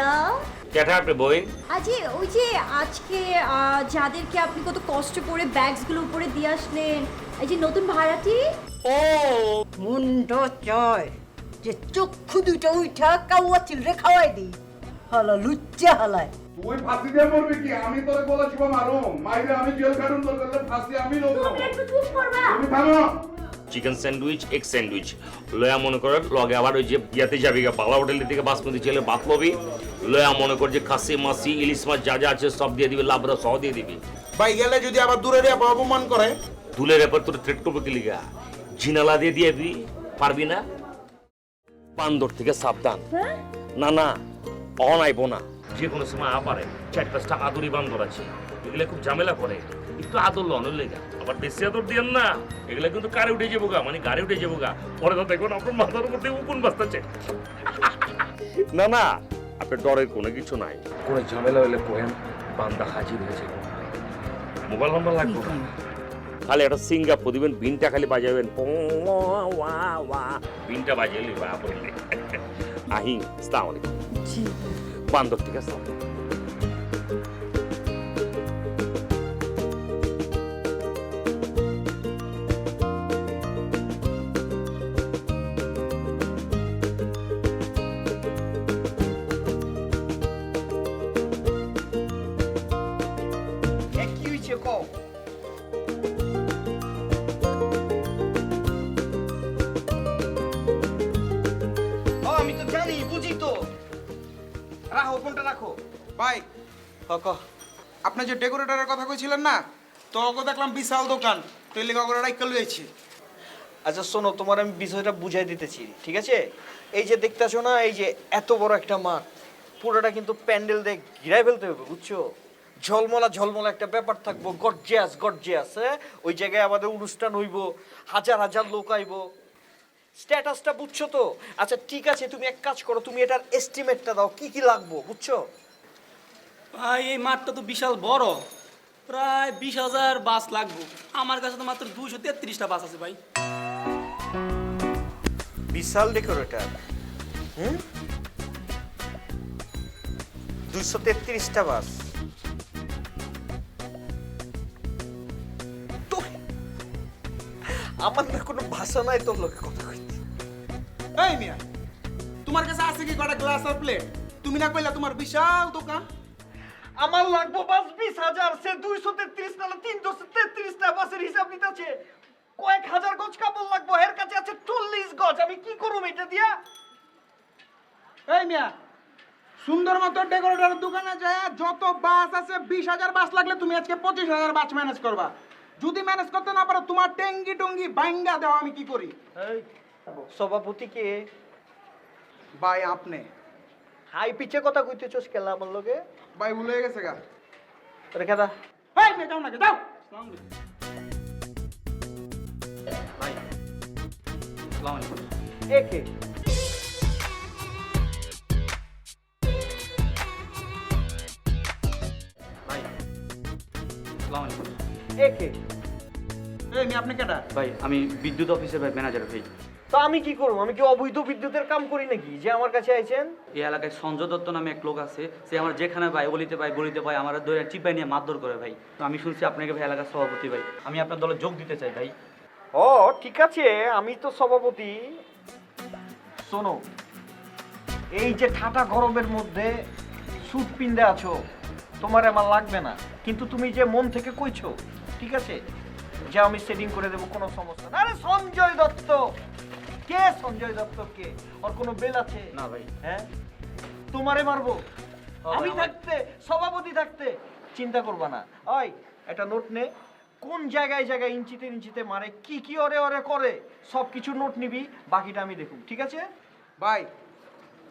ভাইয়া। কেটা আপনি বইন? আজকে ওই যে আজকে যাদেরকে আপনি কত কষ্ট করে ব্যাগসগুলো উপরে দিয়ে আসলেন, এই যে নতুন ভাড়াটি। ও মুন্ড চয় যে চক্ষু দুইটা উঠা কাউয়া চিলরে খাওয়াই দিই হালা লুচ্চা হালায়। তুই ফাঁসি দিয়ে মরবি কি? আমি তোরে বলে দিব মারুম, মাইরে আমি জেল কাটুন, তোর করলে ফাঁসি আমি লব। তুমি একটু চুপ করবা। তুমি থামো। চিকেন স্যান্ডউইচ, এগ স্যান্ডউইচ লয়া মনে কর, লগে আবার ওই যে ইয়াতে যাবি গা বালা হোটেলের দিকে বাসমতি ছেলে ভাত লবি, লয়া মনে কর যে খাসি মাছি ইলিশ মাছ যা যা আছে সব দিয়ে দিবি, লাবড়া সহ দিয়ে দিবি। ভাই গেলে যদি আবার দূরে অপমান করে, দুলের ব্যাপার তোর থ্রেট করবে কি লিগা? জিনালা দিয়ে দিবি, পারবি না? বান্দর থেকে সাবধান। না না অনাইব না, যে কোনো সময় আপারে 4-5টা আদরি বান্দর আছে, এগুলা খুব ঝামেলা করে, একটু আদর লনের লেগা, আবার বেশি আদর দিয়েন না, এগুলা কিন্তু কারে উঠে যাবো গা, মানে গাড়ি উঠে যাবো গা, পরে তো দেখুন আপনার মাথার উপর দিয়ে উকুন বাঁচতেছে। না না আপনার ডরের কোনো কিছু নাই, কোনো ঝামেলা হলে কোহেন বান্দা হাজির হয়েছে। মোবাইল নাম্বার লাগবে না, খালি একটা সিঙ্গাপুর দিবেন, বিনটা খালি বাজাবেন, বিনটা বাজাইলি বা বললে আহি আসসালামু আলাইকুম। জি বান্দর ঠিক আছে। কি হইছে কও? আমি তো জানি, বুঝি তো। রাখো ফোনটা রাখো। ভাই ক আপনি যে ডেকোরেটরের কথা কইছিলেন না, তো ওকে দেখলাম বিশাল দোকান, তো এই লেখা করে রাইকাল হয়েছে। আচ্ছা শোনো, তোমার আমি বিষয়টা বুঝাই দিতেছি, ঠিক আছে? এই যে দেখতেছো না, এই যে এত বড় একটা মাঠ, পুরোটা কিন্তু প্যান্ডেল দিয়ে ঘিরাই ফেলতে হবে, বুঝছো? ঝলমলা ঝলমলা একটা ব্যাপার থাকবো, গর্জিয়াস গর্জিয়াস। ওই জায়গায় আমাদের অনুষ্ঠান হইব, হাজার হাজার লোক আইব। স্ট্যাটাসটা বুঝছো তো? আচ্ছা ঠিক আছে, তুমি এক কাজ করো, তুমি এটার এস্টিমেটটা দাও, কি কি লাগবো, বুঝছো? ভাই এই মাঠটা তো বিশাল বড়, প্রায় 20,000 বাস লাগবে। আমার কাছে তো মাত্র 233টা বাস আছে ভাই। বিশাল ডেকোরেটর, 233টা বাস। আমার না কোনো ভাষা নাই তোর লোকে কথা কইতে। এই মিয়া, তোমার কাছে আছে কি কটা গ্লাস আর প্লেট? তুমি না কইলা তোমার বিশাল দোকান? আমার লাগবো বাস 20,000, সে 233 না 333টা বাসের হিসাব নিতেছে। কয়েক হাজার গজ কাপড় লাগবো, এর কাছে আছে 40 গজ। আমি কি করব এটা দিয়া? এই মিয়া, সুন্দর মতো ডেকোরেটরের দোকানে যায় যত বাস আছে 20,000 বাস লাগলে তুমি আজকে 25,000 বাস ম্যানেজ করবা। যদি ম্যানেজ করতে না পারো, তোমার টেঙ্গি টঙ্গি বাইঙ্গা দাও, আমি কি করি? এই সভাপতি কে? ভাই আপনি। হাই পিছে কথা কইতেছস কেলা আমার লগে? ভাই ভুলে গেছে গা। রেখে দা। এই মিয়া যাও না, যাও। আসসালামু আলাইকুম। ভাই আসসালামু আলাইকুম। একে ভাই আসসালামু আলাইকুম। একে এই মিয়া, আপনি কেডা? ভাই আমি বিদ্যুৎ অফিসের ভাই ম্যানেজার ভাই। তো আমি কি করব? আমি কি অবৈধ বিদ্যুতের কাম করি নাকি যে আমার কাছে আইছেন? এই এলাকায় সঞ্জয় দত্ত নামে এক লোক আছে, সে আমার যেখানে পাই অলিতে পাই গলিতে পাই আমার ধরে চিপাই নিয়ে মারধর করে ভাই। তো আমি শুনছি আপনাকে ভাই এলাকার সভাপতি ভাই, আমি আপনার দলে যোগ দিতে চাই ভাই। ও ঠিক আছে, আমি তো সভাপতি। শোনো, এই যে ঠাটা গরমের মধ্যে স্যুট পিন্দে আছো, তোমার আমার লাগবে না, কিন্তু তুমি যে মন থেকে কইছো, ঠিক আছে, যে আমি সেটিং করে দেবো, কোনো সমস্যা না। আরে সঞ্জয় দত্ত কে? সঞ্জয় দত্ত কে? ওর কোনো বেল আছে? না ভাই। হ্যাঁ, তোমারে মারবো ভাই, আমি আমার- থাকতে, সভাপতি থাকতে? চিন্তা করবা না। ওই একটা নোট নে, কোন জায়গায় জায়গায় ইঞ্চিতে ইঞ্চিতে মারে, কি কি ওরে ওরে করে, সব কিছু নোট নিবি, বাকিটা আমি দেখুন, ঠিক আছে? ভাই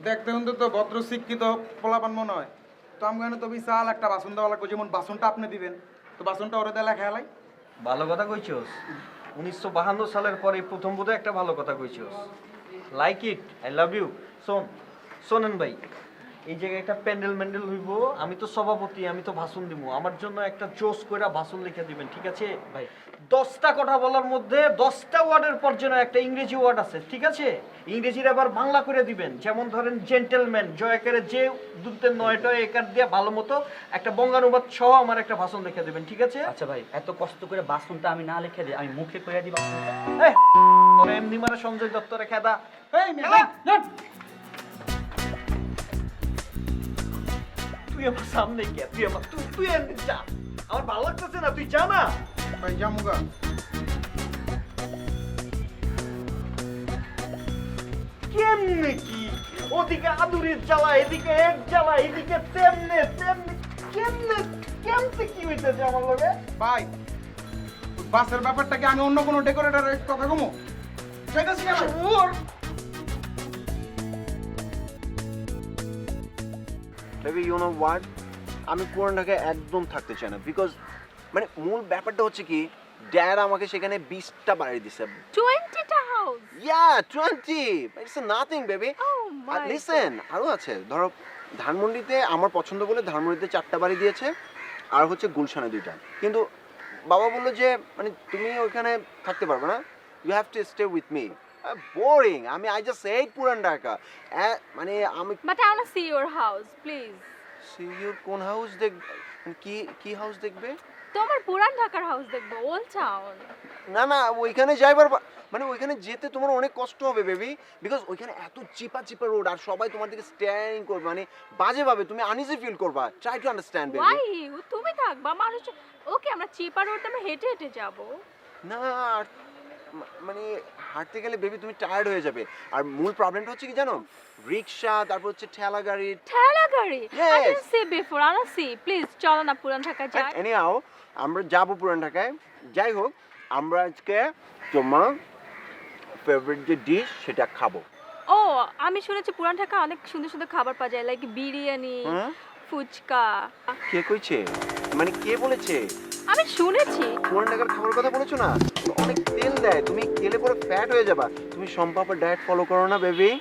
দেখতে শুনতে তো ভদ্র শিক্ষিত পোলাপান মনে হয়, তো আমি তো বিশাল একটা বাসন দেওয়া লাগবে, যেমন বাসনটা আপনি দিবেন, তো বাসনটা ওরে দেলা খেয়ালাই। ভালো কথা কইছস। 1952 সালের পরে প্রথম বোধহয় একটা ভালো কথা কইছস। Like it, I love you. শোনেন ভাই, এই জায়গায় একটা প্যান্ডেল ম্যান্ডেল হইব, আমি তো সভাপতি, আমি তো ভাষণ দিব, আমার জন্য একটা জোস করে ভাষণ লিখে দিবেন, ঠিক আছে ভাই 10টা কথা বলার মধ্যে 10টা ওয়ার্ডের পর যেন একটা ইংরেজি ওয়ার্ড আছে, ঠিক আছে ইংরেজির আবার বাংলা করে দিবেন, যেমন ধরেন জেন্টেলম্যান জয়কারে যে দুধের নয়টা একার দিয়ে ভালো মতো একটা বঙ্গানুবাদ সহ আমার একটা ভাষণ লিখে দিবেন, ঠিক আছে আচ্ছা ভাই, এত কষ্ট করে বাসনটা আমি না লিখে দিই, আমি মুখে কইরা দিই বাসনটা। এই, তোরা এমনি মানে সঞ্জয় দত্তরে খেদা। এই মিয়া তুই আমার সামনে কে, তুই আমার তুই এমনি যা, আমার ভালো লাগতেছে না, তুই যা না। ভাই জামুগা কেমনে কি ওদিকে আদুরির জ্বালা, এদিকে এক জ্বালা, এদিকে তেমনে তেমনে, কেমনে কেমতে কি হইতেছে আমার লগে? ভাই বাসের ব্যাপারটাকে আমি অন্য কোনো ডেকোরেটরের কথা কমো চাইতেছি কেন বেবি ইউ নো হোয়াট, আমি পুরান ঢাকায় একদম থাকতে চাই না, বিকজ মানে মূল ব্যাপারটা হচ্ছে কি ড্যাড আমাকে সেখানে 20টা বাড়ি দিছে। 20টা হাউস ইয়া 20, it's nothing baby. Oh my listen, আরো আছে, ধরো ধানমন্ডিতে আমার পছন্দ বলে ধানমন্ডিতে 4টা বাড়ি দিয়েছে, আর হচ্ছে গুলশানে 2টা, কিন্তু বাবা বললো যে মানে তুমি ওইখানে থাকতে পারবে না, you have to stay with me. Boring, আমি আই জাস্ট হেট পুরান ঢাকা। মানে আমি But I want to see your house, please. সিইউর কোন হাউস দেখ, কি কি হাউস দেখবে? তোমার পুরান ঢাকার হাউস দেখবো, ওল্ড টাউন। না না, ওইখানে যাইবার মানে ওইখানে যেতে তোমার অনেক কষ্ট হবে বেবি, বিকজ ওইখানে এত চিপা চিপা রোড, আর সবাই তোমার দিকে স্ট্যারিং করবে, মানে বাজে ভাবে, তুমি আনইজি ফিল করবা। Try to understand baby. Why? তুমি থাকবা, মানুষ ওকে আমরা চিপা রোড আমরা হেঁটে হেঁটে যাব। না মানে হাঁটতে গেলে বেবি তুমি টায়ার্ড হয়ে যাবে, আর মূল প্রবলেমটা হচ্ছে কি জানো, রিক্সা, তারপর হচ্ছে ঠেলা গাড়ি। ঠেলা গাড়ি? I Yes. didn't see before. I don't see. Please চলো না পুরান ঢাকায় যাই। এনিহাও আমরা যাবো পুরান ঢাকায়। যাই হোক, আমরা আজকে তোমার ফেভারিট যে ডিশ সেটা খাবো। ও আমি শুনেছি পুরান ঢাকায় অনেক সুন্দর সুন্দর খাবার পাওয়া যায়, লাইক বিরিয়ানি, হ্যাঁ? ফুচকা। কে কইছে, মানে কে বলেছে? আমি শুনেছি। পুরান ঢাকার খাবারের কথা বলেছো না, অনেক তেল দেয়, তুমি খেলে পরে ফ্যাট হয়ে যাবা। তুমি সম্পাপের ডায়েট ফলো করো না বেবি,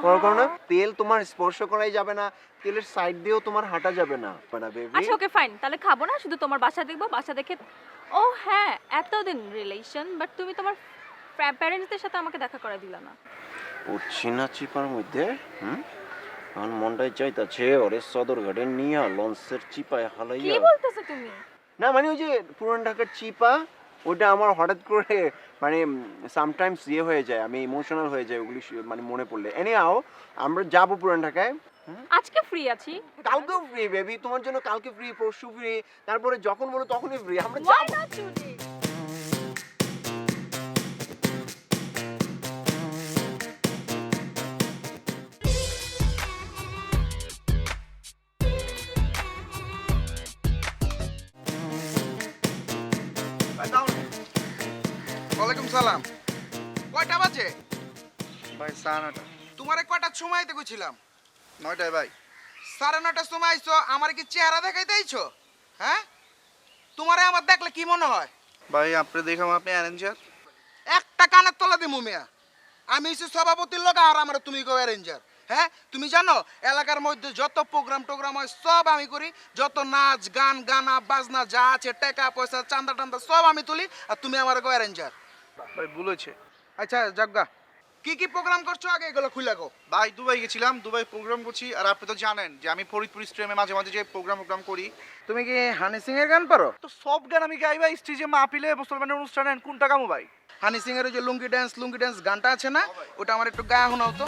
ফলো করো না। তেল তোমার স্পর্শ করাই যাবে না, তেলের সাইড দিয়েও তোমার হাঁটা যাবে না বেবি। আচ্ছা ওকে ফাইন, তাহলে খাবো না, শুধু তোমার বাসা দেখবো, বাসা দেখে। ও হ্যাঁ, এতদিন রিলেশন, বাট তুমি তোমার প্যারেন্টসদের সাথে আমাকে দেখা করে দিলা না। উঠছি না চিপার মধ্যে, আমার মনটাই চাইতাছে ওরে সদরঘাটে নিয়ে লঞ্চের চিপায় কি হালাইয়া। বলতেছো তুমি? না মানে ওই যে পুরান ঢাকার চিপা, ওটা আমার হঠাৎ করে মানে সামটাইমস ইয়ে হয়ে যায়, আমি ইমোশনাল হয়ে যাই ওগুলি মানে মনে পড়লে। এনিহাও আমরা যাবো পুরান ঢাকায়। আজকে ফ্রি আছি। কালকেও ফ্রি বেবি, তোমার জন্য কালকে ফ্রি, পরশু ফ্রি, তারপরে যখন বলো তখনই ফ্রি। আমরা Why যাবো। not today? ওয়ালাইকুম সালাম। কয়টা বাজে? ভাই 9:30। তোমারে কয়টার সময় আইতে কইছিলাম? 9টায় ভাই। 9:30টার সময় আইছো, আমার কি চেহারা দেখাইতে আইছো? হ্যাঁ, তোমারে আমার দেখলে কি মনে হয়? ভাই আপনি দেখাম আপনি অ্যারেঞ্জার। একটা কানের তলা দিমু মিয়া। আমি হইছি সভাপতির লোক, আর আমার তুমি কো অ্যারেঞ্জার। হ্যাঁ, তুমি জানো এলাকার মধ্যে যত প্রোগ্রাম হয় সব আমি করি, যত নাচ গান গানা বাজনা যা আছে, টাকা পয়সা চান্দা টান্দা সব আমি তুলি, আর তুমি আমার কো অ্যারেঞ্জার। ভাই বলেছে। আচ্ছা জাগা, কি কি প্রোগ্রাম করছো আগে এগুলো খুলে গো। ভাই দুবাই গেছিলাম, দুবাই প্রোগ্রাম করছি, আর আপনি তো জানেন যে আমি ফরিদপুর স্ট্রিমে মাঝে মাঝে যে প্রোগ্রাম করি। তুমি কি হানি সিং এর গান পারো? তো সব গান আমি গাই ভাই, স্টেজে মাহফিলে মুসলমানের অনুষ্ঠানে, কোনটা গামো ভাই? হানি সিং এর ওই যে লুঙ্গি ড্যান্স গানটা আছে না, ওটা আমার একটু গায়ে শোনাও তো।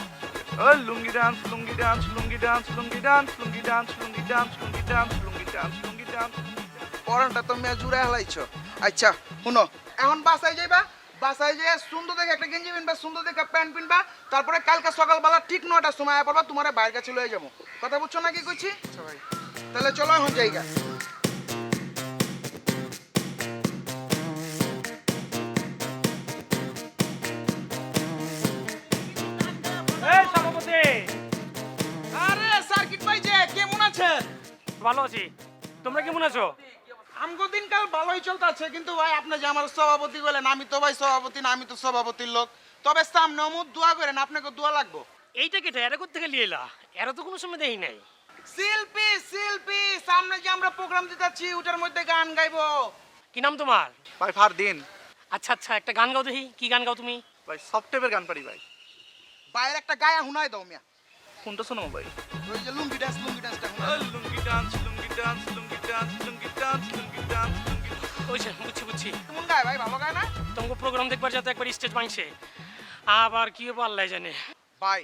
ওই লুঙ্গি ডান্স লুঙ্গি ডান্স লুঙ্গি ডান্স লুঙ্গি ডান্স লুঙ্গি ডান্স লুঙ্গি ডান্স লুঙ্গি ডান্স লুঙ্গি ডান্স লুঙ্গি ডান্স। পরানটা তো মেয়ে জুড়ে হেলাইছো। আচ্ছা শুনো, এখন বাসায় যাইবা, বাসায় যেয়ে সুন্দর দেখে একটা গেঞ্জি পিনবা, সুন্দর দেখে প্যান্ট পিনবা, তারপরে কালকে সকালবেলা ঠিক 9টার সময় আয়া পড়বা, তোমার বাইরের কাছে লয়ে যাবো। কথা বুঝছো না কি কইছি? সবাই তাহলে চলো এখন জায়গা। এই সভাপতি, আরে সার্কিট ভাই যে কেমন আছেন? ভালো আছি, তোমরা কেমন আছো? আমগো দিনকাল ভালোই চলতেছে, কিন্তু ভাই আপনি যে আমার সভাপতি বলেন, আমি তো ভাই সভাপতি না, আমি তো সভাপতির লোক। তবে সামনে অমুক দোয়া করেন, আপনাকে দোয়া লাগবো। এইটা কেটে এটা কোথা থেকে লিয়ে এলা? এরা তো কোনো সময় দেই নাই। শিল্পী শিল্পী সামনে যে আমরা প্রোগ্রাম দিতে যাচ্ছি ওটার মধ্যে গান গাইবো। কি নাম তোমার? ভাই ফারদিন। আচ্ছা আচ্ছা, একটা গান গাও দেখি। কি গান গাও তুমি? ভাই সব টাইপের গান পারি ভাই। বাইরে একটা গায়া হুনাই দাও মিয়া। কোনটা শোনাবো ভাই? ওই যে লুঙ্গি ডান্সটা লুঙ্গি ডান্স লুঙ্গি ডান্স লুঙ্গি ডান্স লুঙ্গি ডান্স লুঙ্গি ডান্স লুঙ্গি। ওই যে বুঝছি বুঝছি। কেমন গায় ভাই, ভালো গায় না? তোমাকে প্রোগ্রাম দেখবার যাতে একবার স্টেজ ভাঙছে, আবার কি হবো আল্লাহ জানে। ভাই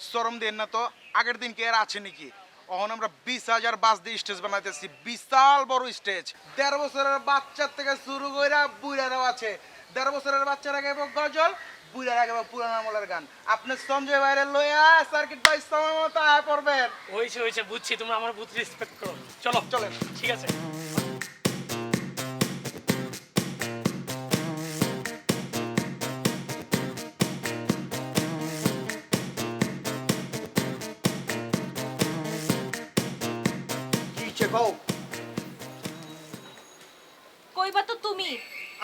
শরম দেন না তো, আগের দিন কে আর আছে নাকি? এখন আমরা 20,000 বাস দিয়ে স্টেজ বানাইতেছি, বিশাল বড় স্টেজ। 1.5 বছরের বাচ্চার থেকে শুরু কইরা বুইড়ারাও আছে। 1.5 বছরের বাচ্চারা গাইব গজল, বুইড়ারা গাইব পুরান আমলের গান। আপনি সঞ্জয় বাইরে লইয়া সার্কিট ভাই সময় মতো আয় পড়বেন। হয়েছে বুঝছি, তোমরা আমার বুথ রেসপেক্ট করো। চলো চলেন। ঠিক আছে। কি চেকও? কইবা তো তুমি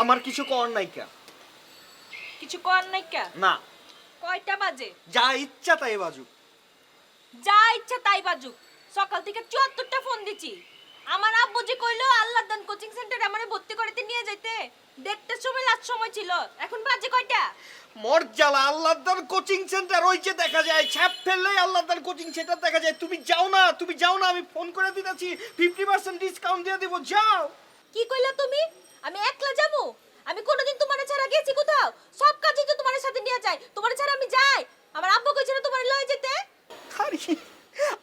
আমার কিছু কর নাই কা? কিছু কর নাই কা? না, কয়টা বাজে? যা ইচ্ছা তাই বাজু। যা ইচ্ছা তাই বাজুক। সকাল থেকে 74টা ফোন দিছি। আমার আব্বু যে কইলো আল্লাহর দান কোচিং সেন্টারে আমারে ভর্তি করতে নিয়ে যাইতে, 1:30টার সময় লাস্ট সময় ছিল। এখন বাজে কয়টা? মর্যালা আল্লাহদার কোচিং সেন্টার ওই যে দেখা যায়, ছ্যাপ ফেললেই আল্লাহদার কোচিং সেন্টার দেখা যায়। তুমি যাও না, আমি ফোন করে দিতেছি, 50% ডিসকাউন্ট দিয়ে দিব, যাও। কি কইলা তুমি? আমি একলা যাবো? আমি কোনোদিন তোমারে ছাড়া গেছি কোথাও? সব কাজে তো তোমার সাথে নিয়ে যাই। তোমারে ছাড়া আমি যাই? আমার আব্বু কইছে না তোমারে লয়ে যেতে? আরে,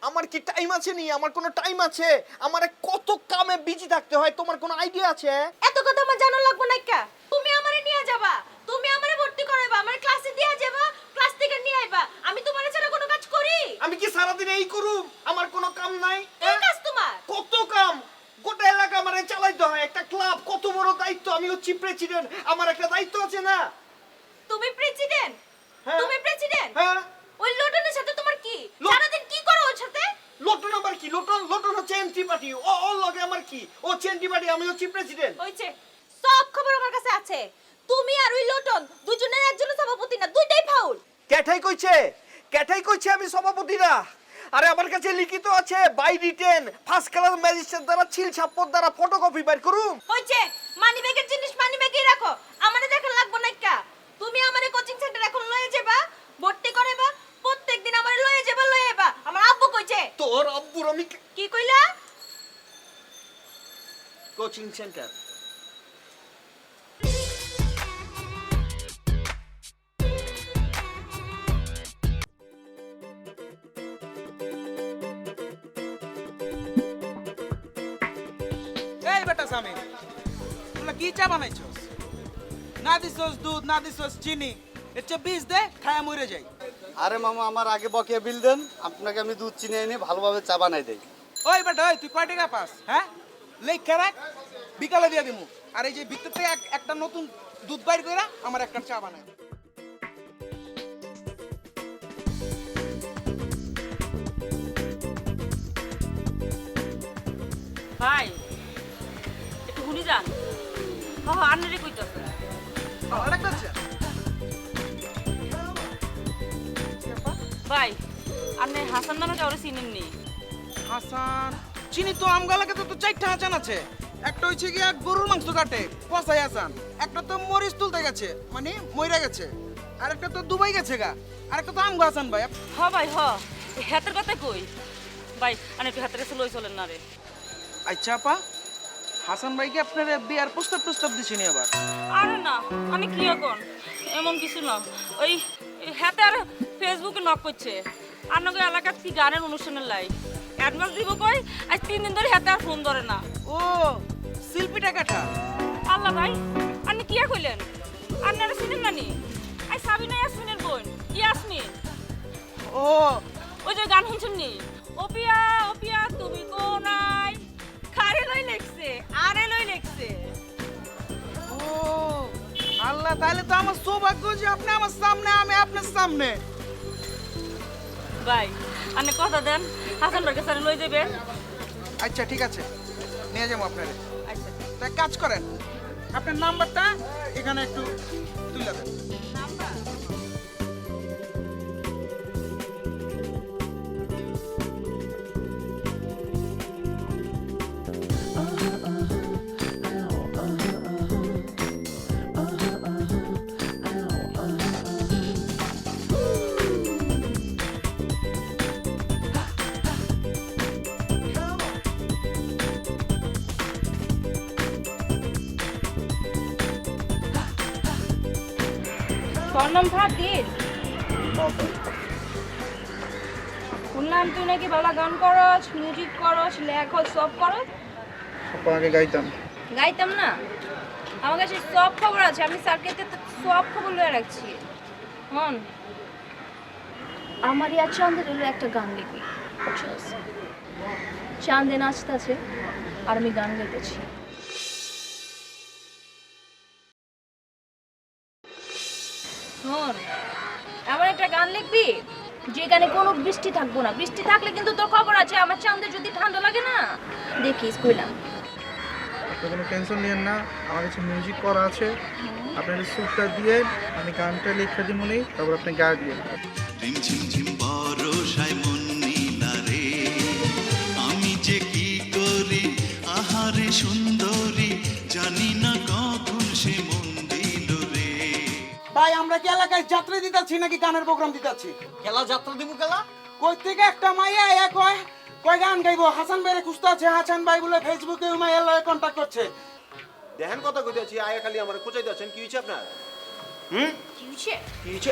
আমার কি টাইম আছে নি? আমার কোনো টাইম আছে? আমার কত কামে বিজি থাকতে হয়, তোমার কোনো আইডিয়া আছে? এত কথা আমার জানা লাগবে না কা? তুমি আমারে নিয়ে যাবা, তুমি আমারে ভর্তি করাইবা, আমারে ক্লাসে দিয়া যাবা, ক্লাস থেকে নিয়ে আইবা। আমি তোমারে ছাড়া কোনো কাজ করি? আমি কি সারাদিন এই করুম? আমার কোনো কাম নাই? এই কাজ তোমার? কত কাম, গোটা এলাকা আমারে চালাইতে হয়। একটা ক্লাব কত বড় দায়িত্ব, আমি হচ্ছি প্রেসিডেন্ট, আমার একটা দায়িত্ব আছে না? তুমি প্রেসিডেন্ট? হ্যাঁ। তুমি প্রেসিডেন্ট? হ্যাঁ। ওই লোটনের সাথে তোমার কি? সারাদিন কি করো ওর সাথে? লোটন আমার কি? লোটন হচ্ছে এন্ট্রি পার্টি, ও লগে আমার কি? ও এন্ট্রি পার্টি, আমি হচ্ছি প্রেসিডেন্ট। হইছে, সব খবর আমার কাছে আছে। তুমি আর ওই লোটন দুজনের একজনের সভাপতি না, দুইটাই ফাউল। ক্যাঠাই কইছে আমি সভাপতি না। আরে আমার কাছে লিখিত আছে, by written, first class magistrate দ্বারা ছিল ছাপ্পর দ্বারা ফটোকপি বাইর করুম। হইছে, মানি ব্যাগের জিনিস মানি ব্যাগেই রাখো, আমারে দেখা লাগবে না কা? তুমি আমারে কোচিং সেন্টার এখন লয়ে যাবা, ভর্তি করাইবা, প্রত্যেকদিন আমারে লয়ে যাবা। আমার আব্বু কইছে। তোর আব্বুর আমি কি কইলা? Coaching centre. এই বেটা সামির, তোমরা কি চা বানাইছস? না দিছস দুধ, না দিছস চিনি, এর চেয়ে বীজ দে, খায়া মরে যাই। আরে মামা, আমার আগে বকেয়া বিল দেন, আপনাকে আমি দুধ চিনি এনে ভালোভাবে চা বানাই দেই। ওই বেটা, ওই তুই কয় টাকা পাস? হ্যাঁ, লেখা রাখ, বিকালে দিয়ে দিমু। আর এই যে ভিতর থেকে একটা নতুন দুধ বাইর কইরা আমার একটা চা বানাই। ভাই একটু হুনি যান। আন্নারে কইতাছে। ভালো লাগতেছে? ভাই আপনি হাসান নামে কাউরে চিনেননি? হাসান চিনি তো, আমগালাকে তো 4টা হাসান আছে। একটা হচ্ছে গিয়া গরুর মাংস কাটে, কসাই হাসান। একটা তো মরিচ তুলতে গেছে, মানে মইরা গেছে। আর একটা তো দুবাই গেছে গা। আর একটা তো আমগো হাসান ভাই। হ ভাই হ, হাতের কথা কই ভাই, আমি একটু হাতের কাছে লই চলেন না রে। আচ্ছা আপা, হাসান ভাইকে আপনার বিয়ার প্রস্তাব দিছেনি আবার? আরে না, আমি কি এখন এমন কিছু না। ওই হাতে আর ফেসবুকে নক করছে, আপনাকে এলাকার কি গানের অনুষ্ঠানের লাই অ্যাডভান্স দিব কই, আজ 3 দিন ধরে হাতে আর ফোন ধরে না। ও শিল্পীটা কাটা? আল্লাহ ভাই, আপনি কি কইলেন? আপনারা চিনেন নানি? আই সাবিনা ইয়াসমিনের বোন ইয়াসমিন। ও ওই যে গান শুনছেন নি, ওপিয়া ওপিয়া তুমি কোনাই, খারে লই লেখছে, আরে লই লেখছে। ও আল্লাহ, তাহলে তো আমার সৌভাগ্য যে আপনি আমার সামনে, আমি আপনার সামনে। ভাই আপনি কথা দেন, হাসান ভাইকে স্যার লই যাবেন। আচ্ছা ঠিক আছে, নিয়ে যাবো আপনারে। আচ্ছা তাই কাজ করেন, আপনার নাম্বারটা এখানে একটু তুলে দেন। নাম্বার তোর নাম ফাতিল? শুনলাম তুই নাকি ভালো গান করস, মিউজিক করস, লেখস, সব করস। আগে গাইতাম। গাইতাম না? আমার কাছে সব খবর আছে, আমি স্যারকে সব খবর লয়ে রাখছি। হন, আমার ইয়া চাঁদের হলো একটা গান লিখবি, বুঝছস? চাঁদে নাচতেছে আর আমি গান গাইতেছি। শোন, এমন একটা গান লিখবি যেখানে কোনো বৃষ্টি থাকবো না। বৃষ্টি থাকলে কিন্তু তোর খবর আছে, আমার চাঁদে যদি ঠান্ডা লাগে না, দেখিস কইলাম। আপনি কোনো টেনশন নিয়েন না, আমার কাছে মিউজিক করা আছে। আপনার সুরটা দিয়ে আমি গানটা লিখে দিব মনে, তারপর আপনি গা দিয়ে। ঝিমঝিম বরষায় মন নীলা রে, আমি যে কি করি আহারে সুন্দরী, জানি না কখন সে মন দিল রে। ভাই আমরা কি এলাকায় যাত্রা দিতাছি নাকি গানের প্রোগ্রাম দিতাছি? খেলা যাত্রা দিব খেলা। কই থেকে একটা মাইয়া আয়া কয় গান গাইবো, হাসান ভাইরে খুঁজতে আছে। হাসান ভাই বলে ফেসবুকে মাইয়ার লগে কন্টাক্ট করছে। দেখেন কথা কইতেছি, আয়া খালি আমার খোঁজাইতে আছেন, কি হয়েছে আপনার? কি হয়েছে? কি হয়েছে?